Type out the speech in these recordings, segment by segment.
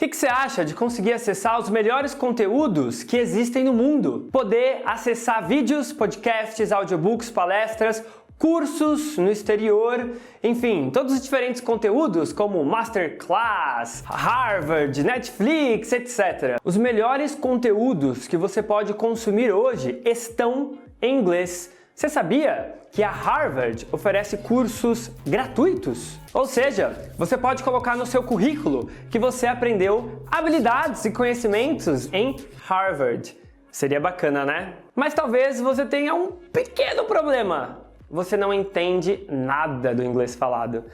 que você acha de conseguir acessar os melhores conteúdos que existem no mundo? Poder acessar vídeos, podcasts, audiobooks, palestras, cursos no exterior, enfim, todos os diferentes conteúdos como Masterclass, Harvard, Netflix, etc. Os melhores conteúdos que você pode consumir hoje estão em inglês. Você sabia que a Harvard oferece cursos gratuitos? Ou seja, você pode colocar no seu currículo que você aprendeu habilidades e conhecimentos em Harvard. Seria bacana, né? Mas talvez você tenha um pequeno problema. Você não entende nada do inglês falado.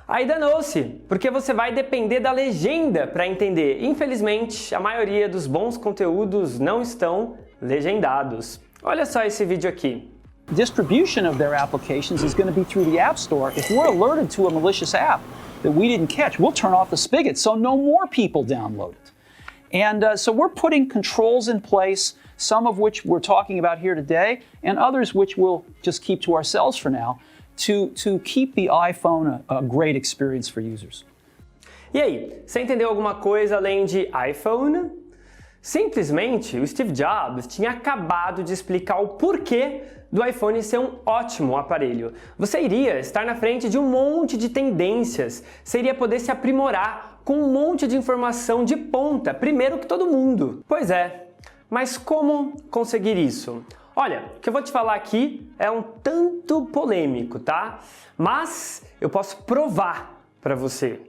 Aí danou-se, porque você vai depender da legenda para entender. Infelizmente, a maioria dos bons conteúdos não estão legendados. Olha só esse vídeo aqui. Distribution of their applications is going to be through the App Store. If we're alerted to a malicious app that we didn't catch, we'll turn off the spigot so no more people download it. And so we're putting controls in place, some of which we're talking about here today, and others which we'll just keep to ourselves for now, to keep the iPhone a great experience for users. E aí, você entendeu alguma coisa além de iPhone? Simplesmente, o Steve Jobs tinha acabado de explicar o porquê do iPhone ser um ótimo aparelho. Você iria estar na frente de um monte de tendências, você iria poder se aprimorar com um monte de informação de ponta, primeiro que todo mundo. Pois é, mas como conseguir isso? Olha, o que eu vou te falar aqui é um tanto polêmico, tá? Mas eu posso provar para você.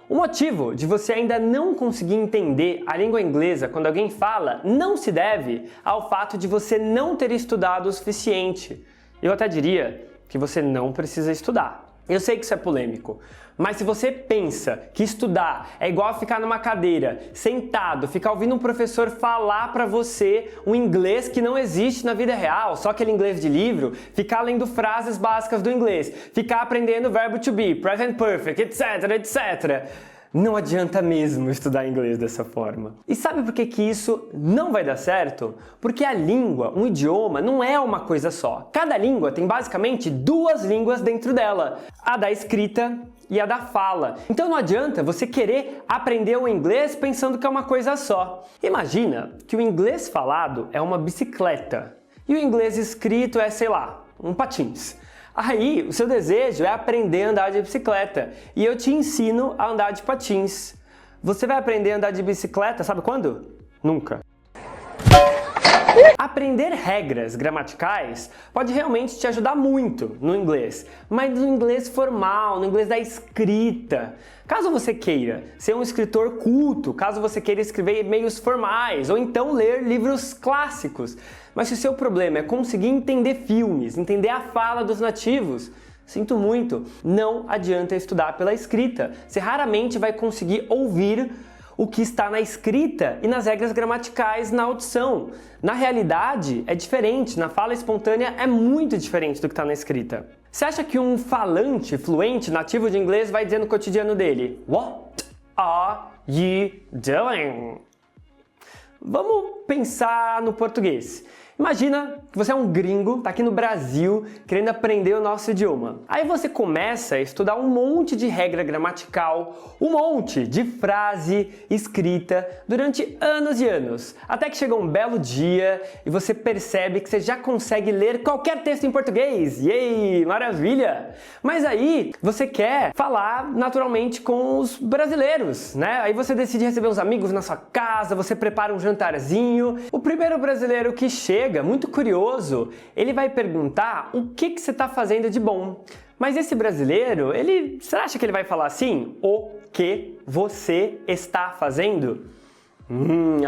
O motivo de você ainda não conseguir entender a língua inglesa quando alguém fala não se deve ao fato de você não ter estudado o suficiente. Eu até diria que você não precisa estudar. Eu sei que isso é polêmico, mas se você pensa que estudar é igual a ficar numa cadeira, sentado, ficar ouvindo um professor falar pra você um inglês que não existe na vida real, só aquele inglês de livro, ficar lendo frases básicas do inglês, ficar aprendendo verbo to be, present perfect, etc, etc. Não adianta mesmo estudar inglês dessa forma. E sabe por que isso não vai dar certo? Porque a língua, um idioma, não é uma coisa só. Cada língua tem basicamente duas línguas dentro dela, a da escrita e a da fala. Então não adianta você querer aprender o inglês pensando que é uma coisa só. Imagina que o inglês falado é uma bicicleta e o inglês escrito é, sei lá, um patins. Aí, o seu desejo é aprender a andar de bicicleta e eu te ensino a andar de patins. Você vai aprender a andar de bicicleta, sabe quando? Nunca. Aprender regras gramaticais pode realmente te ajudar muito no inglês, mas no inglês formal, no inglês da escrita. Caso você queira ser um escritor culto, caso você queira escrever e-mails formais ou então ler livros clássicos, mas se o seu problema é conseguir entender filmes, entender a fala dos nativos, sinto muito, não adianta estudar pela escrita. Você raramente vai conseguir ouvir o que está na escrita e nas regras gramaticais na audição. Na realidade, é diferente. Na fala espontânea é muito diferente do que está na escrita. Você acha que um falante fluente nativo de inglês vai dizer no cotidiano dele: What are you doing? Vamos pensar no português. Imagina que você é um gringo, tá aqui no Brasil, querendo aprender o nosso idioma. Aí você começa a estudar um monte de regra gramatical, um monte de frase escrita durante anos e anos, até que chega um belo dia e você percebe que você já consegue ler qualquer texto em português. Yay, maravilha! Mas aí você quer falar naturalmente com os brasileiros, né? Aí você decide receber uns amigos na sua casa, você prepara um jantarzinho. O primeiro brasileiro que chega, muito curioso, ele vai perguntar o que você está fazendo de bom. Mas esse brasileiro, você acha que ele vai falar assim? O que você está fazendo?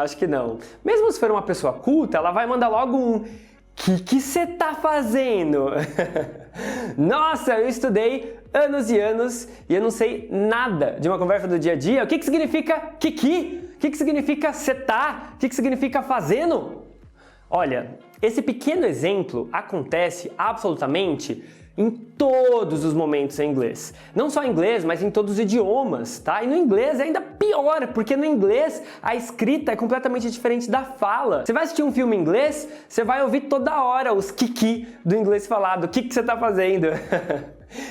Acho que não. Mesmo se for uma pessoa culta, ela vai mandar logo um que você está fazendo? Nossa, eu estudei anos e anos e eu não sei nada de uma conversa do dia a dia. O que significa kiki? O que significa cê tá? O que significa fazendo? Olha, esse pequeno exemplo acontece absolutamente em todos os momentos em inglês. Não só em inglês, mas em todos os idiomas, tá? E no inglês é ainda pior, porque no inglês a escrita é completamente diferente da fala. Você vai assistir um filme em inglês, você vai ouvir toda hora os kiki do inglês falado. O que você tá fazendo?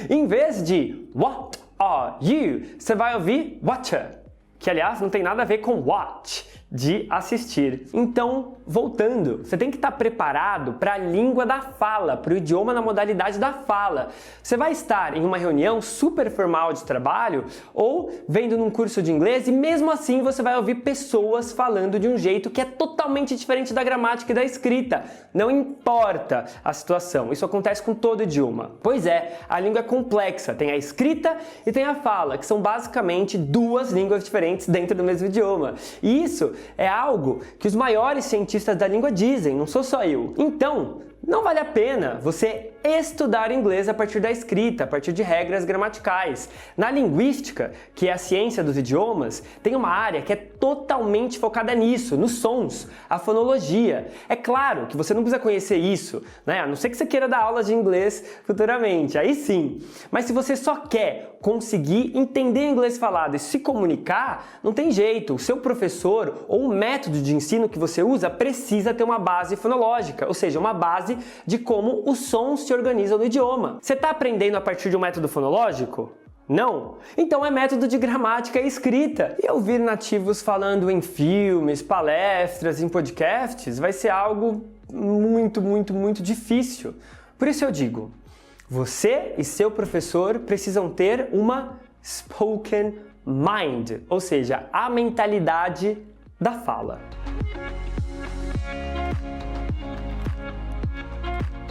Em vez de what are you, você vai ouvir whatcha. que aliás não tem nada a ver com watch, de assistir. Então, voltando, você tem que estar preparado para a língua da fala, para o idioma na modalidade da fala. Você vai estar em uma reunião super formal de trabalho ou vendo num curso de inglês e mesmo assim você vai ouvir pessoas falando de um jeito que é totalmente diferente da gramática e da escrita. Não importa a situação, isso acontece com todo idioma. Pois é, a língua é complexa, tem a escrita e tem a fala, que são basicamente duas línguas diferentes dentro do mesmo idioma. E isso é algo que os maiores cientistas da língua dizem, não sou só eu. Então, não vale a pena você estudar inglês a partir da escrita, a partir de regras gramaticais. Na linguística, que é a ciência dos idiomas, tem uma área que é totalmente focada nisso, nos sons, a fonologia. É claro que você não precisa conhecer isso, né? A não ser que você queira dar aulas de inglês futuramente, aí sim. Mas se você só quer conseguir entender inglês falado e se comunicar, não tem jeito. O seu professor ou o método de ensino que você usa precisa ter uma base fonológica, ou seja, uma base de como os sons se organizam no idioma. Você está aprendendo a partir de um método fonológico? Não? Então é método de gramática e escrita. E ouvir nativos falando em filmes, palestras, em podcasts vai ser algo muito difícil. Por isso eu digo, você e seu professor precisam ter uma spoken mind, ou seja, a mentalidade da fala.